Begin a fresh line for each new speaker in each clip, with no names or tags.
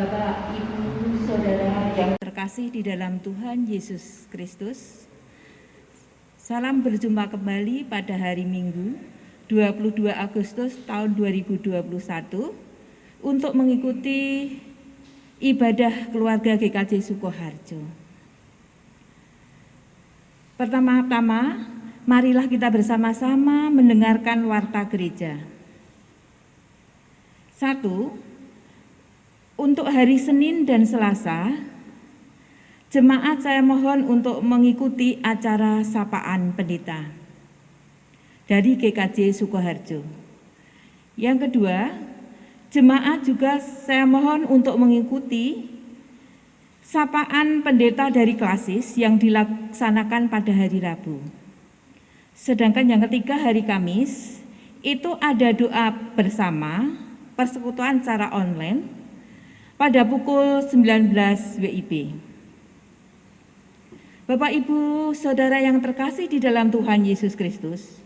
Bapak, Ibu, Saudara yang terkasih di dalam Tuhan Yesus Kristus, salam berjumpa kembali pada hari Minggu 22 Agustus tahun 2021 untuk mengikuti ibadah keluarga GKJ Sukoharjo. Pertama-tama, marilah kita bersama-sama mendengarkan warta gereja. 1. Untuk hari Senin dan Selasa, jemaat saya mohon untuk mengikuti acara sapaan pendeta dari GKJ Sukoharjo. Yang kedua, jemaat juga saya mohon untuk mengikuti sapaan pendeta dari Klasis yang dilaksanakan pada hari Rabu. Sedangkan yang ketiga, hari Kamis, itu ada doa bersama persekutuan secara online pada pukul 19 WIB. Bapak, Ibu, Saudara yang terkasih di dalam Tuhan Yesus Kristus,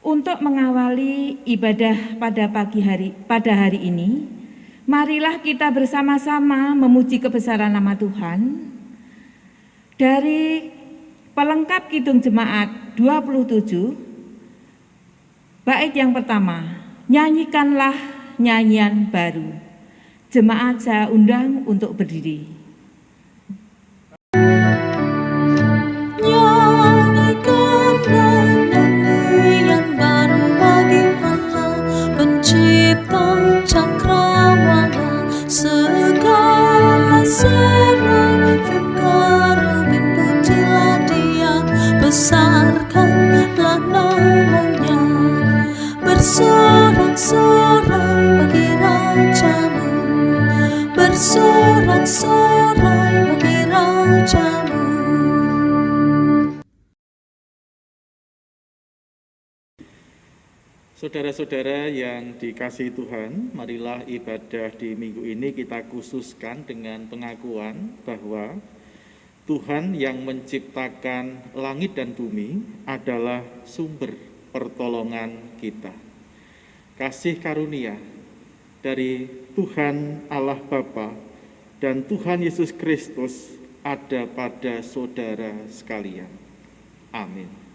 untuk mengawali ibadah pada hari ini, marilah kita bersama-sama memuji kebesaran nama Tuhan dari pelengkap Kidung Jemaat 27, bait yang pertama, nyanyikanlah nyanyian baru. Jemaat saya undang untuk berdiri.
Nyanyikanlah nyanyian baru bagi Allah, pencipta cakrawala, segala serafim kerubin pujilah Dia, besarkanlah namanya, bersorak-sorak bagi Rajamu, bersorak-sorak bagi Rajamu.
Saudara-saudara yang dikasihi Tuhan, marilah ibadah di minggu ini kita khususkan dengan pengakuan bahwa Tuhan yang menciptakan langit dan bumi adalah sumber pertolongan kita. Kasih karunia dari Tuhan Allah Bapa dan Tuhan Yesus Kristus ada pada saudara sekalian. Amin.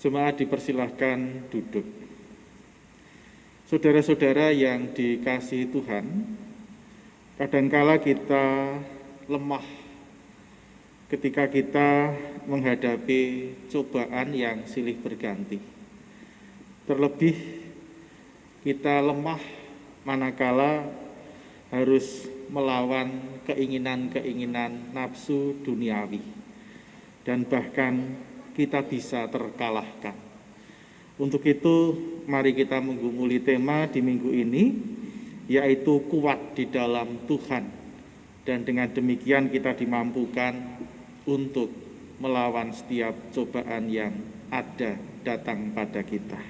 Jemaat dipersilahkan duduk. Saudara-saudara yang dikasihi Tuhan, kadangkala kita lemah ketika kita menghadapi cobaan yang silih berganti. Terlebih kita lemah manakala harus melawan keinginan-keinginan nafsu duniawi dan bahkan kita bisa terkalahkan. Untuk itu, mari kita menggumuli tema di minggu ini, yaitu kuat di dalam Tuhan. Dan dengan demikian kita dimampukan untuk melawan setiap cobaan yang ada datang pada kita.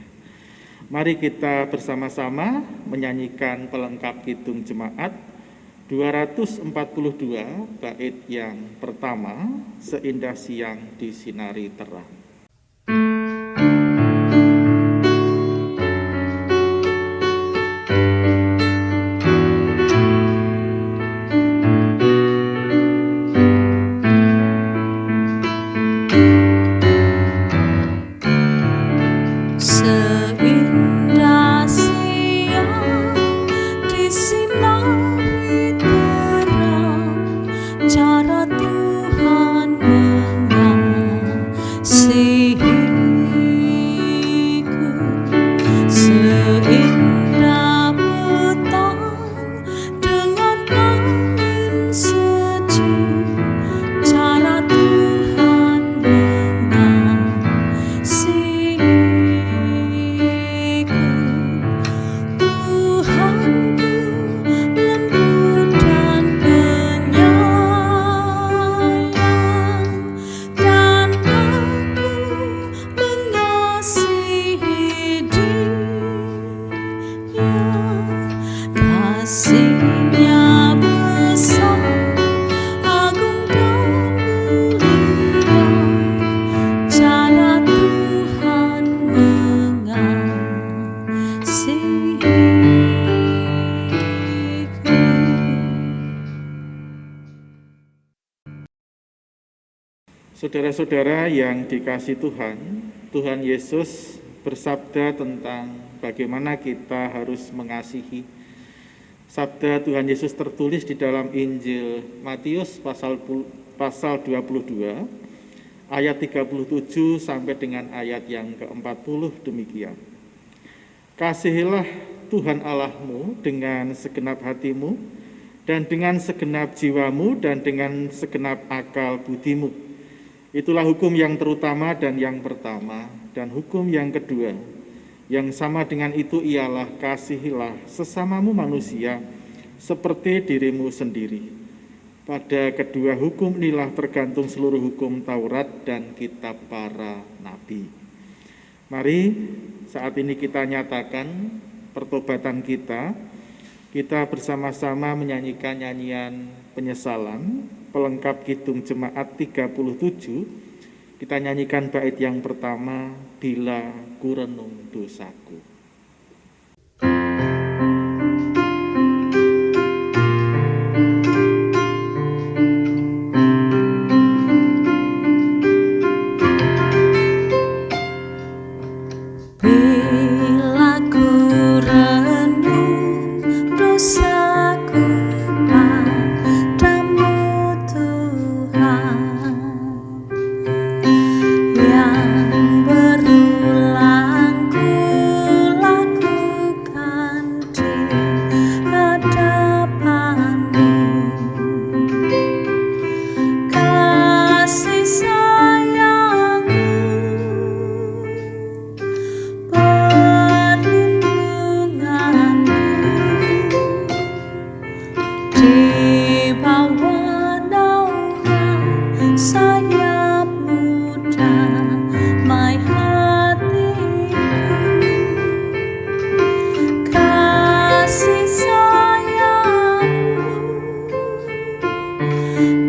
Mari kita bersama-sama menyanyikan pelengkap Kidung Jemaat 242 bait yang pertama, seindah siang disinari terang.
Seindah siang disinari terang, cara Tuhan mengasihiku. Seindah petang dengan angin sejuk, cara Tuhan mengasihiku.
Saudara-saudara yang dikasihi Tuhan, Tuhan Yesus bersabda tentang bagaimana kita harus mengasihi. Sabda Tuhan Yesus tertulis di dalam Injil Matius pasal 22 ayat 37 sampai dengan ayat yang ke-40 demikian. Kasihilah Tuhan Allahmu dengan segenap hatimu dan dengan segenap jiwamu dan dengan segenap akal budimu. Itulah hukum yang terutama dan yang pertama, dan hukum yang kedua yang sama dengan itu ialah kasihilah sesamamu manusia seperti dirimu sendiri. Pada kedua hukum inilah tergantung seluruh hukum Taurat dan kitab para nabi. Mari saat ini kita nyatakan pertobatan kita bersama-sama menyanyikan nyanyian penyesalan pelengkap Kidung Jemaat 37. Kita nyanyikan bait yang pertama, Bila Kurenung Dosaku.
Bila ku renung dosaku padamu Tuhan, yang berulang ku lakukan di hadapanmu. Kasih sayangmu, perlindunganmu di bawah naungan sayapmu damai hatiku. Kasih sayangmu,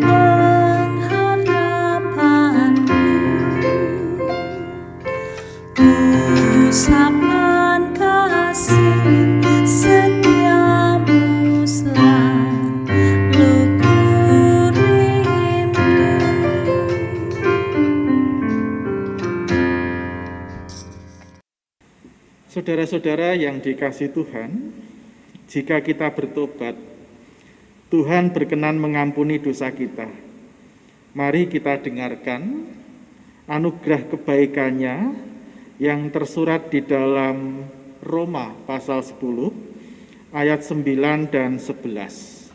pengharapanku, usapan kasih setiamu selalu ku rindu.
Saudara-saudara yang dikasihi Tuhan, jika kita bertobat, Tuhan berkenan mengampuni dosa kita. Mari kita dengarkan anugerah kebaikannya yang tersurat di dalam Roma pasal 10 ayat 9 dan 11.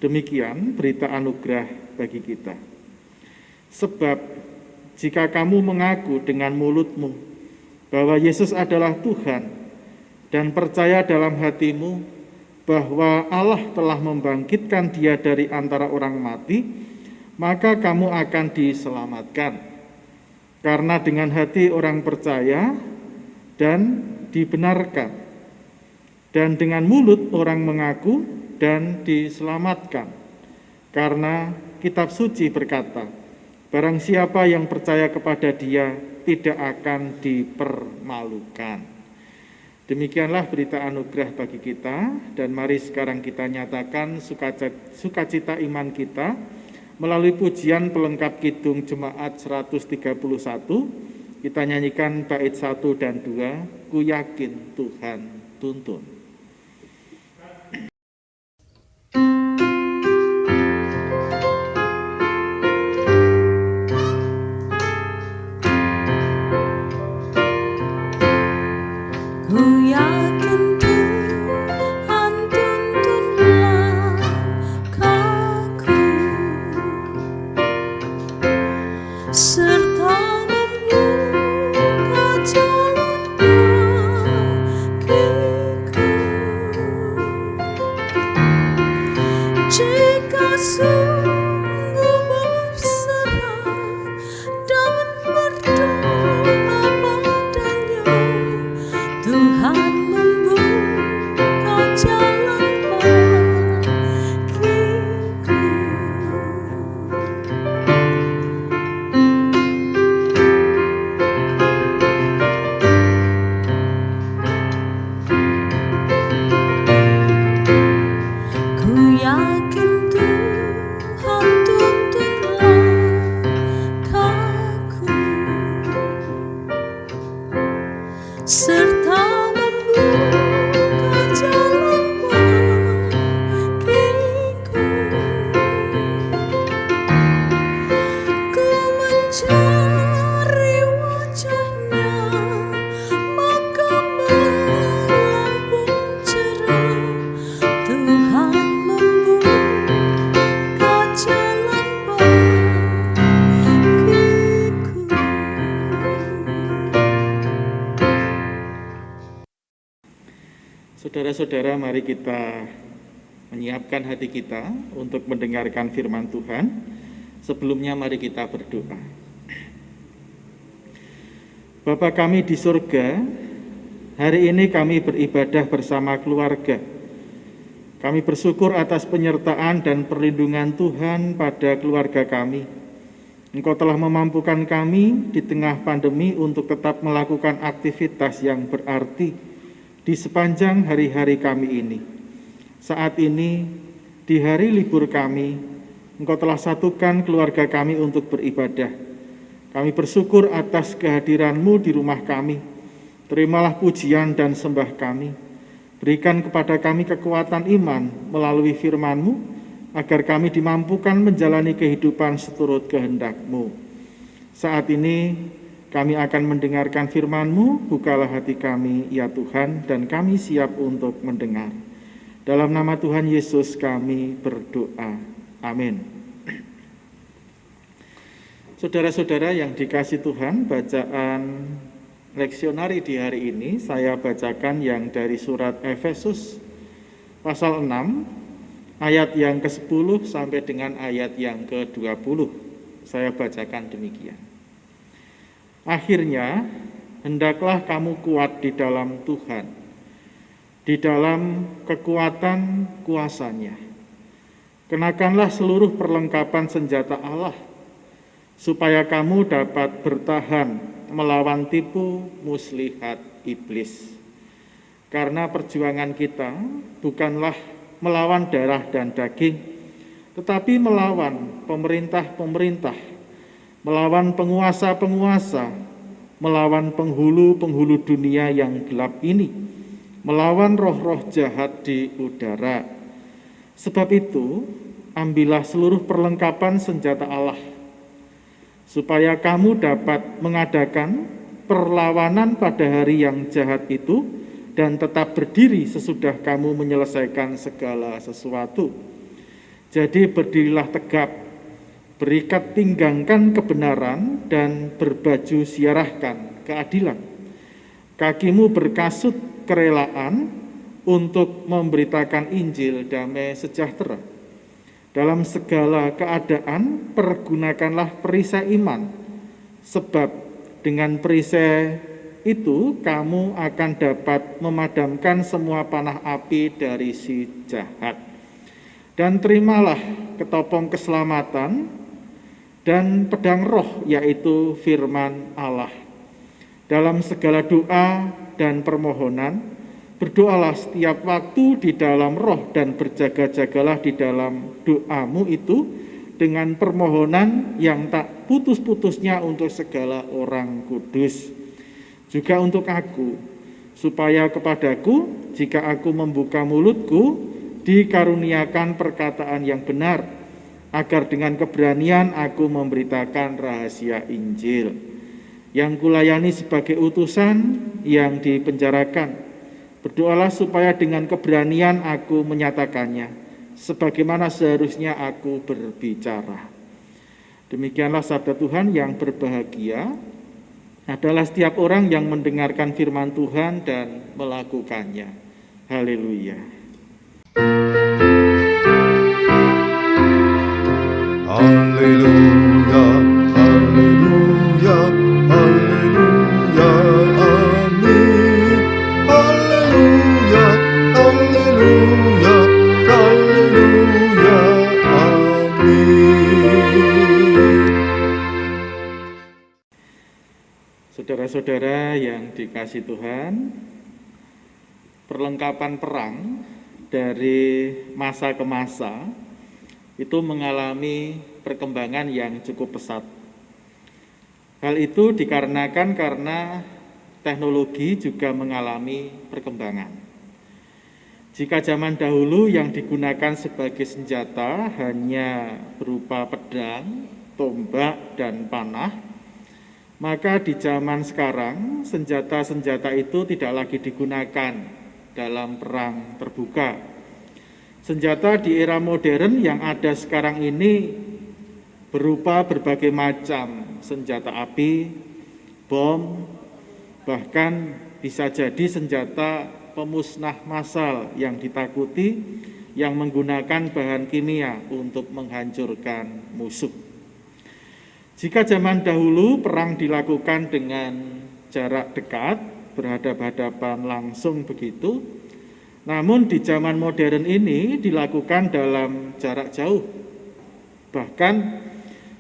Demikian berita anugerah bagi kita. Sebab jika kamu mengaku dengan mulutmu bahwa Yesus adalah Tuhan dan percaya dalam hatimu bahwa Allah telah membangkitkan Dia dari antara orang mati, maka kamu akan diselamatkan. Karena dengan hati orang percaya dan dibenarkan, dan dengan mulut orang mengaku dan diselamatkan. Karena kitab suci berkata, barang siapa yang percaya kepada Dia tidak akan dipermalukan. Demikianlah berita anugerah bagi kita, dan mari sekarang kita nyatakan sukacita iman kita melalui pujian pelengkap Kidung Jemaat 131. Kita nyanyikan bait 1 dan 2, Ku yakin Tuhan tuntun.
Ku yakin Tuhan tuntun langkahku, serta membuka jalan bagiku. Jika sungguh berserah dan berdoa padanya, Tuhan membuka jalan bagiku. cari wajahnya, maka melambung cerah. Tuhan membuka jalan bagiku.
Saudara-saudara, mari kita menyiapkan hati kita untuk mendengarkan firman Tuhan. Sebelumnya mari kita berdoa. Bapa kami di surga, hari ini kami beribadah bersama keluarga. Kami bersyukur atas penyertaan dan perlindungan Tuhan pada keluarga kami. Engkau telah memampukan kami di tengah pandemi untuk tetap melakukan aktivitas yang berarti di sepanjang hari-hari kami ini. Saat ini, di hari libur kami, Engkau telah satukan keluarga kami untuk beribadah. Kami bersyukur atas kehadiran-Mu di rumah kami. Terimalah pujian dan sembah kami. Berikan kepada kami kekuatan iman melalui firman-Mu, agar kami dimampukan menjalani kehidupan seturut kehendak-Mu. Saat ini, kami akan mendengarkan firman-Mu. Bukalah hati kami, ya Tuhan, dan kami siap untuk mendengar. Dalam nama Tuhan Yesus kami berdoa. Amin. Saudara-saudara yang dikasihi Tuhan, bacaan leksionari di hari ini saya bacakan yang dari surat Efesus pasal 6 ayat yang ke-10 sampai dengan ayat yang ke-20. Saya bacakan demikian. Akhirnya, hendaklah kamu kuat di dalam Tuhan, di dalam kekuatan kuasa-Nya. Kenakanlah seluruh perlengkapan senjata Allah, supaya kamu dapat bertahan melawan tipu muslihat iblis. Karena perjuangan kita bukanlah melawan darah dan daging, tetapi melawan pemerintah-pemerintah, melawan penguasa-penguasa, melawan penghulu-penghulu dunia yang gelap ini, melawan roh-roh jahat di udara. Sebab itu, ambillah seluruh perlengkapan senjata Allah, supaya kamu dapat mengadakan perlawanan pada hari yang jahat itu dan tetap berdiri sesudah kamu menyelesaikan segala sesuatu. Jadi berdirilah tegap, berikat pinggangkan kebenaran dan berbaju siarahkan keadilan. Kakimu berkasut kerelaan untuk memberitakan Injil damai sejahtera. Dalam segala keadaan, pergunakanlah perisai iman, sebab dengan perisai itu kamu akan dapat memadamkan semua panah api dari si jahat. Dan terimalah ketopong keselamatan dan pedang roh, yaitu firman Allah. Dalam segala doa dan permohonan, berdoalah setiap waktu di dalam roh dan berjaga-jagalah di dalam doamu itu dengan permohonan yang tak putus-putusnya untuk segala orang kudus. Juga untuk aku, supaya kepadaku, jika aku membuka mulutku, dikaruniakan perkataan yang benar, agar dengan keberanian aku memberitakan rahasia Injil, yang kulayani sebagai utusan yang dipenjarakan. Berdoalah supaya dengan keberanian aku menyatakannya, sebagaimana seharusnya aku berbicara. Demikianlah sabda Tuhan. Yang berbahagia adalah setiap orang yang mendengarkan firman Tuhan dan melakukannya. Haleluya.
Haleluya, haleluya, haleluya, amin. Haleluya, haleluya, haleluya, amin.
Saudara-saudara yang dikasihi Tuhan, perlengkapan perang dari masa ke masa itu mengalami perkembangan yang cukup pesat. Hal itu dikarenakan karena teknologi juga mengalami perkembangan. Jika zaman dahulu yang digunakan sebagai senjata hanya berupa pedang tombak, dan panah, maka di zaman sekarang senjata-senjata itu tidak lagi digunakan dalam perang terbuka. Senjata di era modern yang ada sekarang ini berupa berbagai macam senjata api, bom, bahkan bisa jadi senjata pemusnah massal yang ditakuti yang menggunakan bahan kimia untuk menghancurkan musuh. Jika zaman dahulu perang dilakukan dengan jarak dekat, berhadapan-hadapan langsung begitu, namun di zaman modern ini dilakukan dalam jarak jauh. Bahkan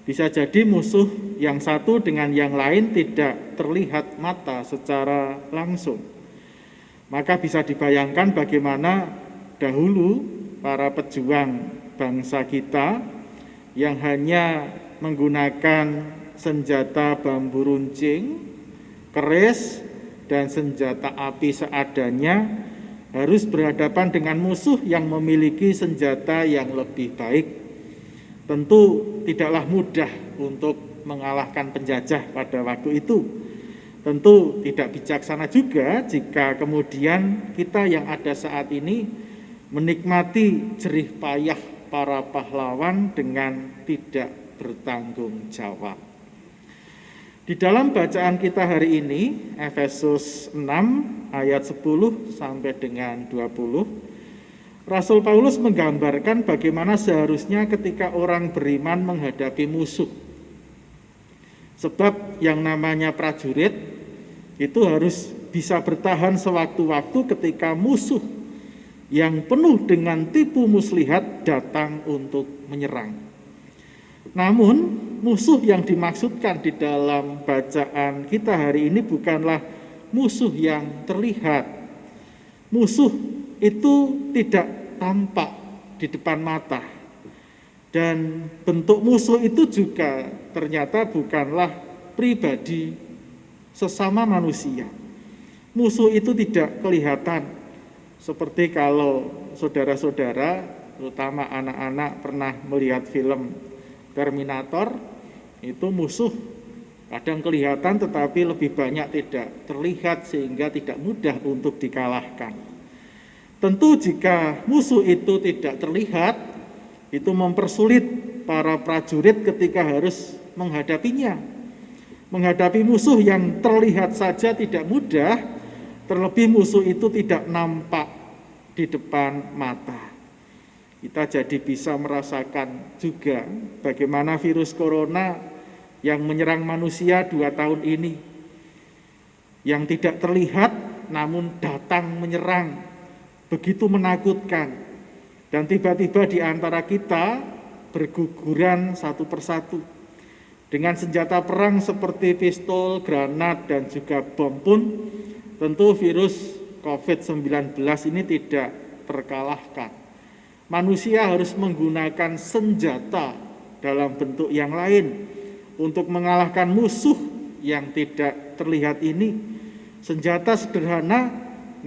bisa jadi musuh yang satu dengan yang lain tidak terlihat mata secara langsung. Maka bisa dibayangkan bagaimana dahulu para pejuang bangsa kita yang hanya menggunakan senjata bambu runcing, keris, dan senjata api seadanya harus berhadapan dengan musuh yang memiliki senjata yang lebih baik. Tentu tidaklah mudah untuk mengalahkan penjajah pada waktu itu. Tentu tidak bijaksana juga jika kemudian kita yang ada saat ini menikmati jerih payah para pahlawan dengan tidak bertanggung jawab. Di dalam bacaan kita hari ini, Efesus 6 ayat 10 sampai dengan 20, Rasul Paulus menggambarkan bagaimana seharusnya ketika orang beriman menghadapi musuh. Sebab yang namanya prajurit itu harus bisa bertahan sewaktu-waktu ketika musuh yang penuh dengan tipu muslihat datang untuk menyerang. Namun musuh yang dimaksudkan di dalam bacaan kita hari ini bukanlah musuh yang terlihat. Musuh itu tidak tampak di depan mata. Dan bentuk musuh itu juga ternyata bukanlah pribadi sesama manusia. Musuh itu tidak kelihatan. Seperti kalau saudara-saudara, terutama anak-anak pernah melihat film Terminator, itu musuh kadang kelihatan tetapi lebih banyak tidak terlihat sehingga tidak mudah untuk dikalahkan. Tentu jika musuh itu tidak terlihat, itu mempersulit para prajurit ketika harus menghadapinya. Menghadapi musuh yang terlihat saja tidak mudah, terlebih musuh itu tidak nampak di depan mata. Kita jadi bisa merasakan juga bagaimana virus corona yang menyerang manusia 2 tahun ini, yang tidak terlihat namun datang menyerang, begitu menakutkan. Dan tiba-tiba di antara kita berguguran satu persatu. Dengan senjata perang seperti pistol, granat, dan juga bom pun, tentu virus COVID-19 ini tidak terkalahkan. Manusia harus menggunakan senjata dalam bentuk yang lain untuk mengalahkan musuh yang tidak terlihat ini. Senjata sederhana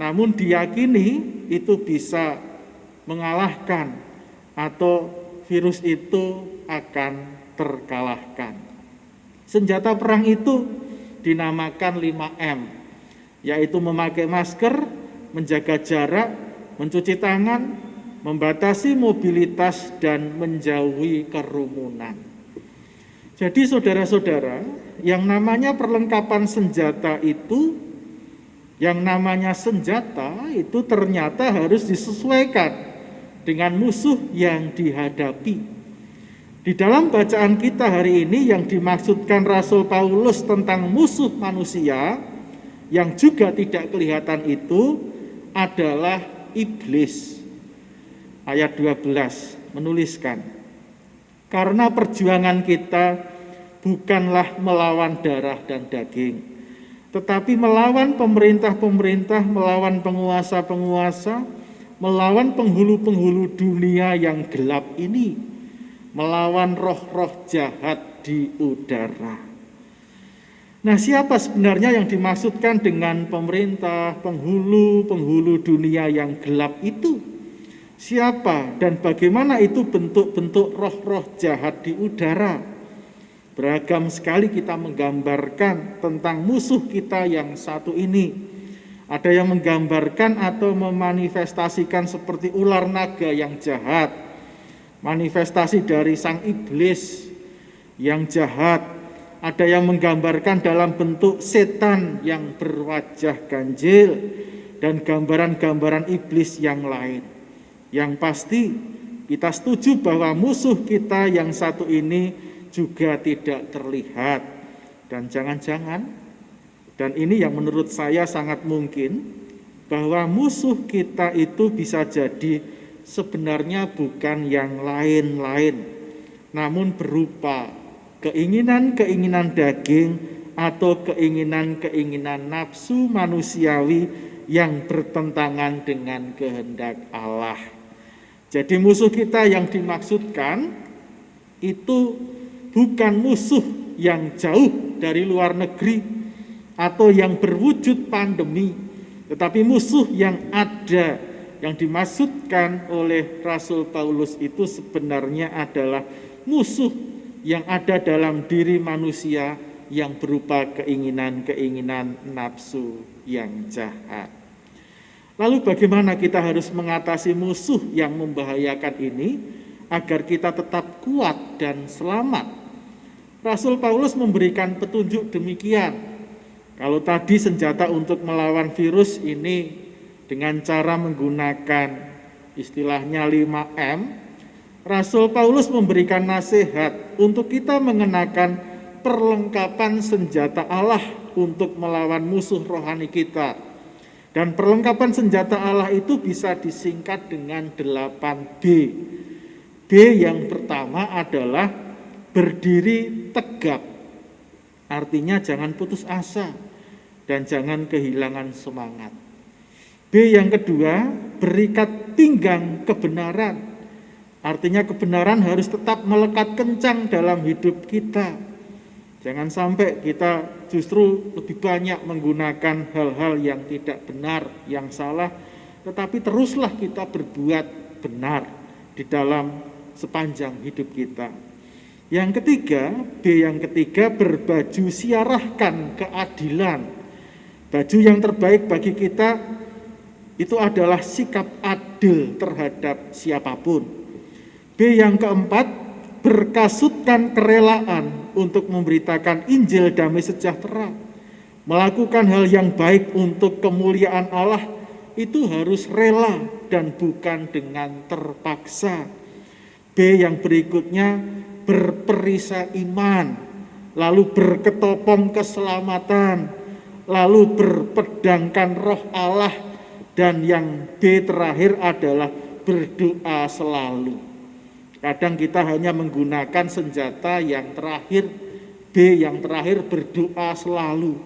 namun diyakini itu bisa mengalahkan atau virus itu akan terkalahkan. Senjata perang itu dinamakan 5M, yaitu memakai masker, menjaga jarak, mencuci tangan, membatasi mobilitas, dan menjauhi kerumunan. Jadi saudara-saudara, yang namanya perlengkapan senjata itu, yang namanya senjata itu ternyata harus disesuaikan dengan musuh yang dihadapi. Di dalam bacaan kita hari ini yang dimaksudkan Rasul Paulus tentang musuh manusia yang juga tidak kelihatan itu adalah iblis. Ayat 12 menuliskan, karena perjuangan kita bukanlah melawan darah dan daging, tetapi melawan pemerintah-pemerintah, melawan penguasa-penguasa, melawan penghulu-penghulu dunia yang gelap ini, melawan roh-roh jahat di udara. Nah, siapa sebenarnya yang dimaksudkan dengan pemerintah, penghulu dunia yang gelap itu? Siapa dan bagaimana itu bentuk-bentuk roh-roh jahat di udara? Beragam sekali kita menggambarkan tentang musuh kita yang satu ini. Ada yang menggambarkan atau memanifestasikan seperti ular naga yang jahat, manifestasi dari sang iblis yang jahat. Ada yang menggambarkan dalam bentuk setan yang berwajah ganjil dan gambaran-gambaran iblis yang lain. Yang pasti kita setuju bahwa musuh kita yang satu ini juga tidak terlihat. Dan jangan-jangan, dan ini yang menurut saya sangat mungkin, bahwa musuh kita itu bisa jadi sebenarnya bukan yang lain-lain, namun berupa keinginan-keinginan daging atau keinginan-keinginan nafsu manusiawi yang bertentangan dengan kehendak Allah. Jadi musuh kita yang dimaksudkan itu bukan musuh yang jauh dari luar negeri atau yang berwujud pandemi, tetapi musuh yang ada, yang dimaksudkan oleh Rasul Paulus itu sebenarnya adalah musuh yang ada dalam diri manusia yang berupa keinginan-keinginan nafsu yang jahat. Lalu bagaimana kita harus mengatasi musuh yang membahayakan ini agar kita tetap kuat dan selamat? Rasul Paulus memberikan petunjuk demikian. Kalau tadi senjata untuk melawan virus ini dengan cara menggunakan istilahnya 5M, Rasul Paulus memberikan nasihat untuk kita mengenakan perlengkapan senjata Allah untuk melawan musuh rohani kita. Dan perlengkapan senjata Allah itu bisa disingkat dengan 8B. B yang pertama adalah berdiri tegap, artinya jangan putus asa dan jangan kehilangan semangat. B yang kedua, berikat pinggang kebenaran, artinya kebenaran harus tetap melekat kencang dalam hidup kita. Jangan sampai kita justru lebih banyak menggunakan hal-hal yang tidak benar, yang salah, tetapi teruslah kita berbuat benar di dalam sepanjang hidup kita. Yang ketiga, B yang ketiga, berbaju siarahkan keadilan. Baju yang terbaik bagi kita itu adalah sikap adil terhadap siapapun. B yang keempat, berkasutkan kerelaan untuk memberitakan Injil damai sejahtera. Melakukan hal yang baik untuk kemuliaan Allah itu harus rela dan bukan dengan terpaksa. B yang berikutnya, berperisai iman, lalu berketopong keselamatan, lalu berpedangkan roh Allah, dan yang B terakhir adalah berdoa selalu. Kadang kita hanya menggunakan senjata yang terakhir, B yang terakhir, berdoa selalu.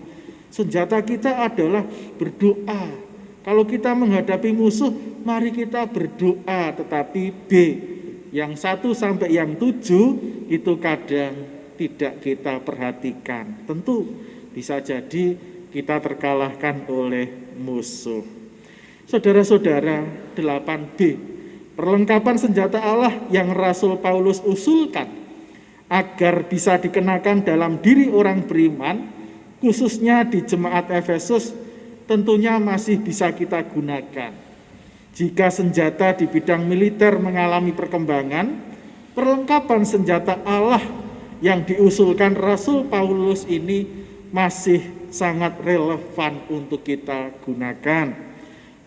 Senjata kita adalah berdoa. Kalau kita menghadapi musuh, mari kita berdoa, tetapi B yang 1 sampai yang 7 itu kadang tidak kita perhatikan. Tentu bisa jadi kita terkalahkan oleh musuh. Saudara-saudara, 8B, perlengkapan senjata Allah yang Rasul Paulus usulkan agar bisa dikenakan dalam diri orang beriman, khususnya di jemaat Efesus, tentunya masih bisa kita gunakan. Jika senjata di bidang militer mengalami perkembangan, perlengkapan senjata Allah yang diusulkan Rasul Paulus ini masih sangat relevan untuk kita gunakan.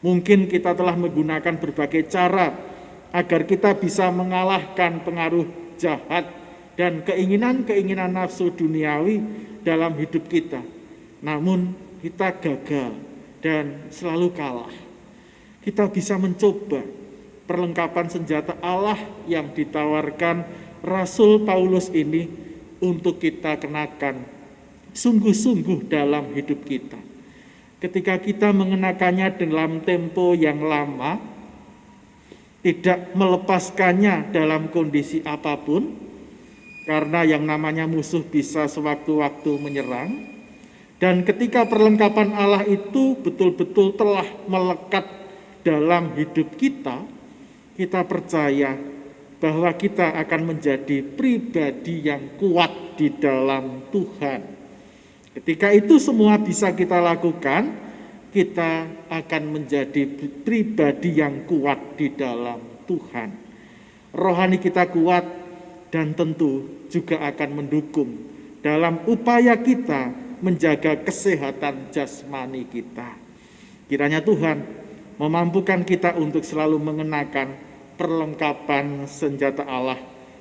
Mungkin kita telah menggunakan berbagai cara agar kita bisa mengalahkan pengaruh jahat dan keinginan-keinginan nafsu duniawi dalam hidup kita. Namun kita gagal dan selalu kalah. Kita bisa mencoba perlengkapan senjata Allah yang ditawarkan Rasul Paulus ini untuk kita kenakan sungguh-sungguh dalam hidup kita. Ketika kita mengenakannya dalam tempo yang lama, tidak melepaskannya dalam kondisi apapun, karena yang namanya musuh bisa sewaktu-waktu menyerang, dan ketika perlengkapan Allah itu betul-betul telah melekat dalam hidup kita, kita percaya bahwa kita akan menjadi pribadi yang kuat di dalam Tuhan. Ketika itu semua bisa kita lakukan, kita akan menjadi pribadi yang kuat di dalam Tuhan. Rohani kita kuat dan tentu juga akan mendukung dalam upaya kita menjaga kesehatan jasmani kita. Kiranya Tuhan memampukan kita untuk selalu mengenakan perlengkapan senjata Allah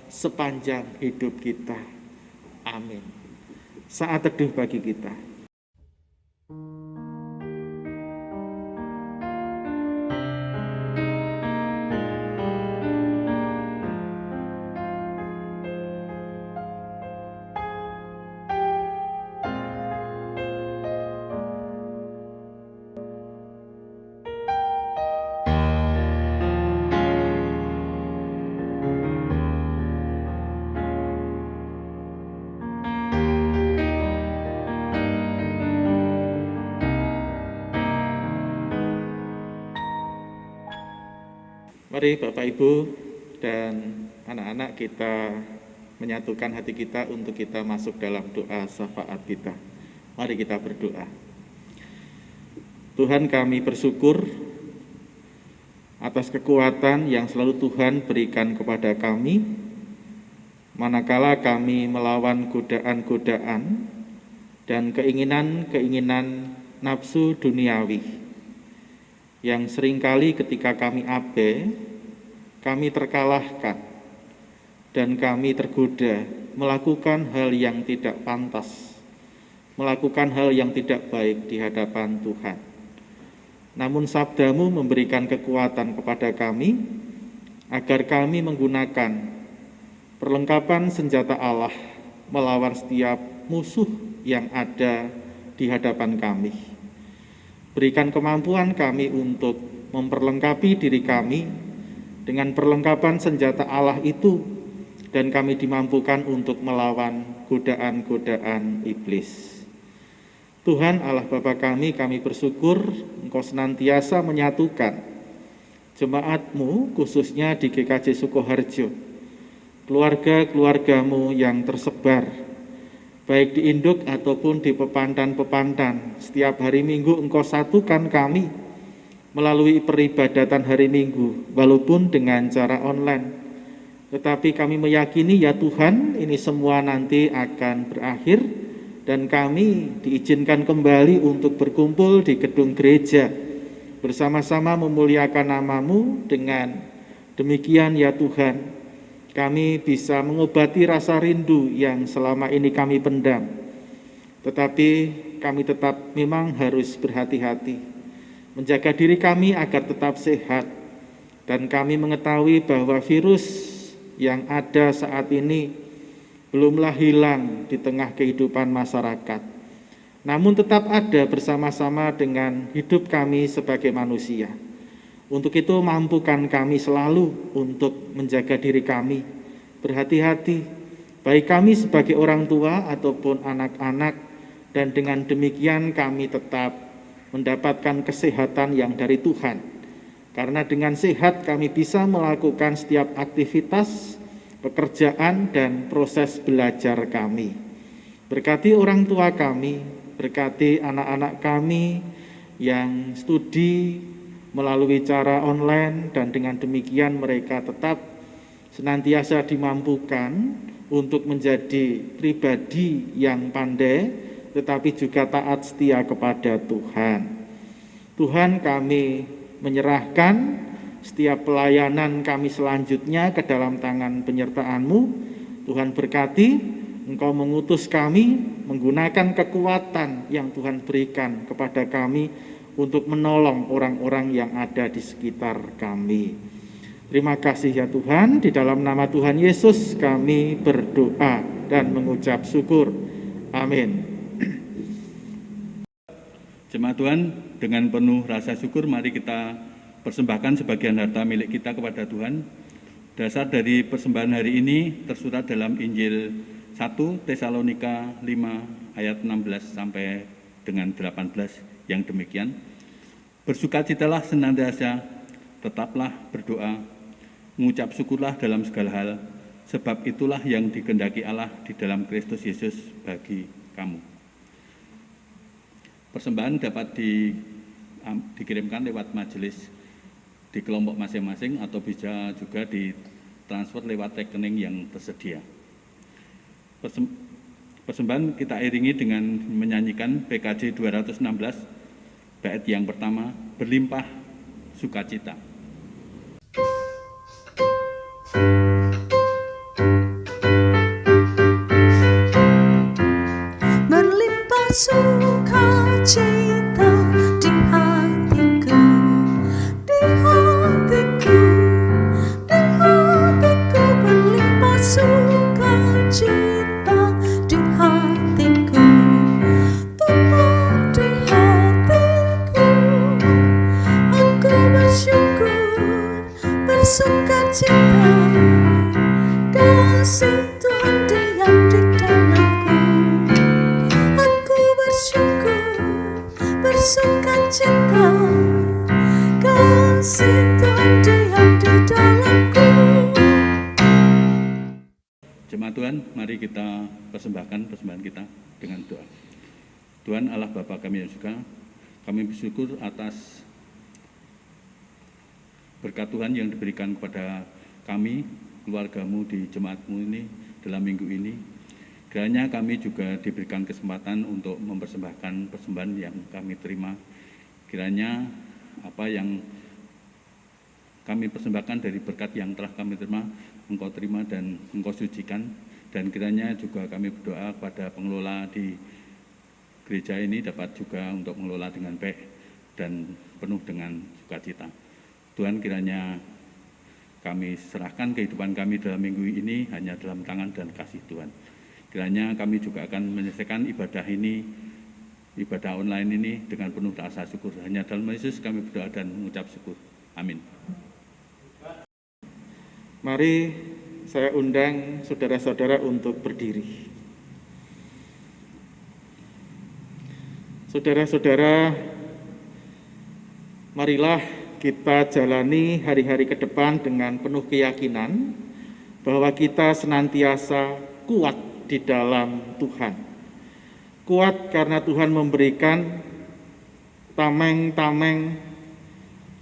sepanjang hidup kita. Amin. Saat teduh bagi kita. Mari Bapak Ibu dan anak-anak kita menyatukan hati kita untuk kita masuk dalam doa syafaat kita. Mari kita berdoa. Tuhan, kami bersyukur atas kekuatan yang selalu Tuhan berikan kepada kami, manakala kami melawan godaan-godaan dan keinginan-keinginan nafsu duniawi, yang seringkali ketika kami abe, kami terkalahkan, dan kami tergoda melakukan hal yang tidak pantas, melakukan hal yang tidak baik di hadapan Tuhan. Namun sabda-Mu memberikan kekuatan kepada kami, agar kami menggunakan perlengkapan senjata Allah melawan setiap musuh yang ada di hadapan kami. Berikan kemampuan kami untuk memperlengkapi diri kami dengan perlengkapan senjata Allah itu, dan kami dimampukan untuk melawan godaan-godaan iblis. Tuhan Allah Bapa kami bersyukur Engkau senantiasa menyatukan jemaat-Mu, khususnya di GKJ Sukoharjo, keluarga-keluarga-Mu yang tersebar, baik di induk ataupun di pepandan-pepandan. Setiap hari Minggu Engkau satukan kami melalui peribadatan hari Minggu, walaupun dengan cara online. Tetapi kami meyakini ya Tuhan, ini semua nanti akan berakhir, dan kami diizinkan kembali untuk berkumpul di gedung gereja, bersama-sama memuliakan nama-Mu. Dengan demikian ya Tuhan, kami bisa mengobati rasa rindu yang selama ini kami pendam. Tetapi kami tetap memang harus berhati-hati, menjaga diri kami agar tetap sehat. Dan kami mengetahui bahwa virus yang ada saat ini belumlah hilang di tengah kehidupan masyarakat, namun tetap ada bersama-sama dengan hidup kami sebagai manusia. Untuk itu mampukan kami selalu untuk menjaga diri kami, berhati-hati, baik kami sebagai orang tua ataupun anak-anak, dan dengan demikian kami tetap mendapatkan kesehatan yang dari Tuhan. Karena dengan sehat kami bisa melakukan setiap aktivitas, pekerjaan, dan proses belajar kami. Berkati orang tua kami, berkati anak-anak kami yang studi melalui cara online, dan dengan demikian mereka tetap senantiasa dimampukan untuk menjadi pribadi yang pandai, tetapi juga taat setia kepada Tuhan. Tuhan, kami menyerahkan setiap pelayanan kami selanjutnya ke dalam tangan penyertaan-Mu. Tuhan berkati, Engkau mengutus kami menggunakan kekuatan yang Tuhan berikan kepada kami untuk menolong orang-orang yang ada di sekitar kami. Terima kasih ya Tuhan, di dalam nama Tuhan Yesus kami berdoa dan mengucap syukur. Amin.
Jemaat Tuhan, dengan penuh rasa syukur mari kita persembahkan sebagian harta milik kita kepada Tuhan. Dasar dari persembahan hari ini tersurat dalam Injil 1 Tesalonika 5 ayat 16 sampai dengan 18 yang demikian. Bersukacitalah senantiasa, tetaplah berdoa, mengucap syukurlah dalam segala hal, sebab itulah yang dikehendaki Allah di dalam Kristus Yesus bagi kamu. Persembahan dapat dikirimkan lewat majelis di kelompok masing-masing atau bisa juga ditransfer lewat rekening yang tersedia. Persembahan kita iringi dengan menyanyikan PKJ 216, bait yang pertama, berlimpah sukacita.
Berlimpah sukacita di hatiku, di hatiku, di hatiku. Berlimpah sukacita di hatiku, tepat di hatiku. Aku bersyukur, bersukacita, kasih Tuhan diam di dalamku. Aku bersyukur, bersukacita, kasih Tuhan diam di dalamku.
Jemaat Tuhan, mari kita persembahkan persembahan kita dengan doa. Tuhan Allah Bapa kami yang surga, kami bersyukur atas berkat Tuhan yang diberikan kepada kami, keluargamu di jemaatmu ini dalam minggu ini. Kiranya kami juga diberikan kesempatan untuk mempersembahkan persembahan yang kami terima. Kiranya apa yang kami persembahkan dari berkat yang telah kami terima, Engkau terima dan Engkau sucikan. Dan kiranya juga kami berdoa kepada pengelola di gereja ini dapat juga untuk mengelola dengan baik dan penuh dengan sukacita. Tuhan, kiranya kami serahkan kehidupan kami dalam minggu ini hanya dalam tangan dan kasih Tuhan. Kiranya kami juga akan menyelesaikan ibadah ini, ibadah online ini dengan penuh rasa syukur. Hanya dalam Yesus kami berdoa dan mengucap syukur. Amin.
Mari saya undang saudara-saudara untuk berdiri. Saudara-saudara, marilah kita jalani hari-hari ke depan dengan penuh keyakinan bahwa kita senantiasa kuat di dalam Tuhan. Kuat karena Tuhan memberikan tameng-tameng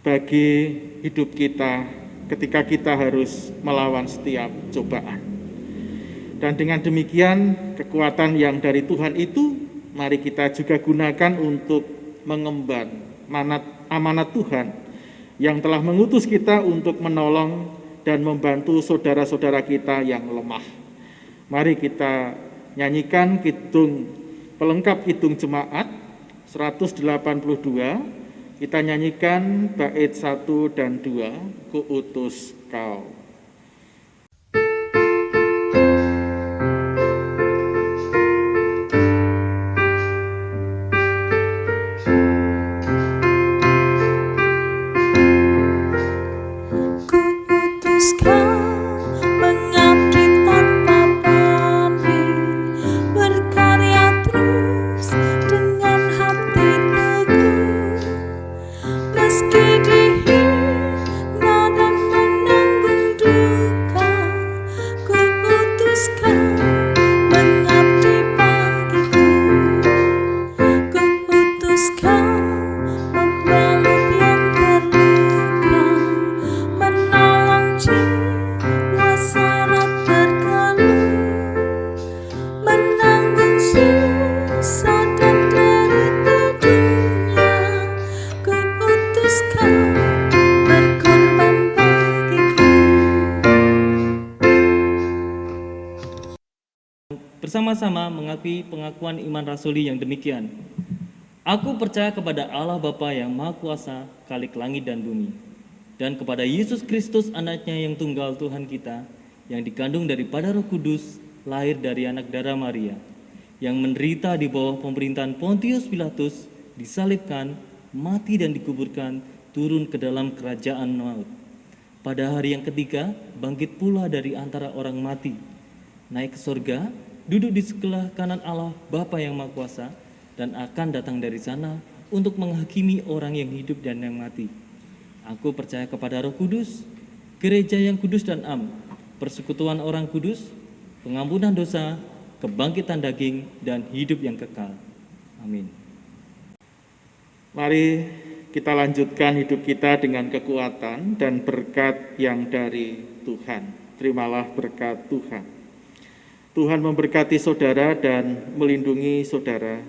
bagi hidup kita ketika kita harus melawan setiap cobaan. Dan dengan demikian, kekuatan yang dari Tuhan itu, mari kita juga gunakan untuk mengemban amanat Tuhan yang telah mengutus kita untuk menolong dan membantu saudara-saudara kita yang lemah. Mari kita nyanyikan kidung pelengkap kidung jemaat 182. Kita nyanyikan bait 1 dan 2, Kuutus Kau.
Kuutus Kau mengabdi tanpa pamrih, berkarya terus dengan hati teguh. Meski dihina dan menanggung duka, kuutus Kau mengabdi bagiku. Kuutus Kau membalut yang terluka, menolong jiwa syarat berkeluh, menanggung susah dan derita dunia. Kuutus Kau berkorban bagiku.
Bersama-sama mengakui pengakuan iman rasuli yang demikian. Aku percaya kepada Allah Bapa yang Maha Kuasa, Khalik langit dan bumi, dan kepada Yesus Kristus anaknya yang tunggal Tuhan kita, yang dikandung daripada Roh Kudus, lahir dari anak darah Maria, yang menderita di bawah pemerintahan Pontius Pilatus, disalibkan, mati dan dikuburkan, turun ke dalam kerajaan maut. Pada hari yang ketiga, bangkit pula dari antara orang mati, naik ke surga, duduk di sebelah kanan Allah Bapa yang Maha Kuasa, dan akan datang dari sana untuk menghakimi orang yang hidup dan yang mati. Aku percaya kepada Roh Kudus, gereja yang kudus dan am, persekutuan orang kudus, pengampunan dosa, kebangkitan daging, dan hidup yang kekal. Amin.
Mari kita lanjutkan hidup kita dengan kekuatan dan berkat yang dari Tuhan. Terimalah berkat Tuhan. Tuhan memberkati saudara dan melindungi saudara.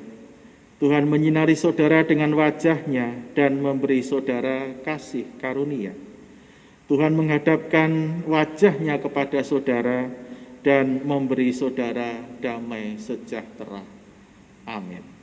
Tuhan menyinari saudara dengan wajah-Nya dan memberi saudara kasih karunia. Tuhan menghadapkan wajah-Nya kepada saudara dan memberi saudara damai sejahtera. Amin.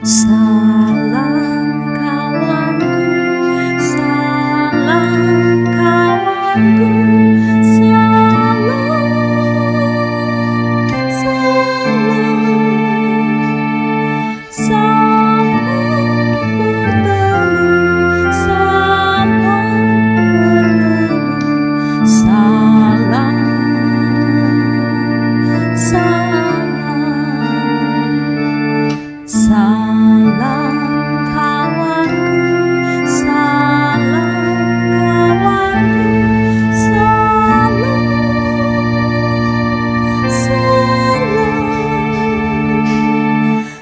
Salam kawanku, salam kawanku, salam, salam, sampai bertemu, sampai bertemu, salam, salam. Salam kawanku, salam kawanku, salam,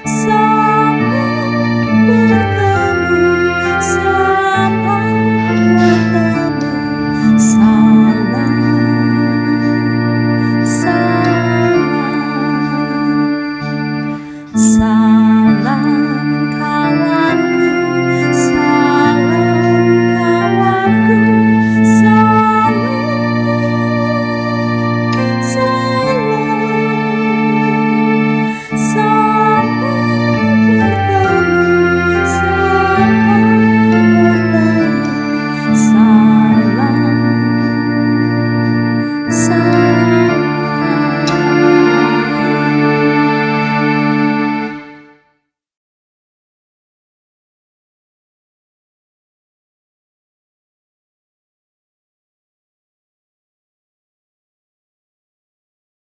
salam, sampai bertemu, sampai bertemu, salam, salam, salam.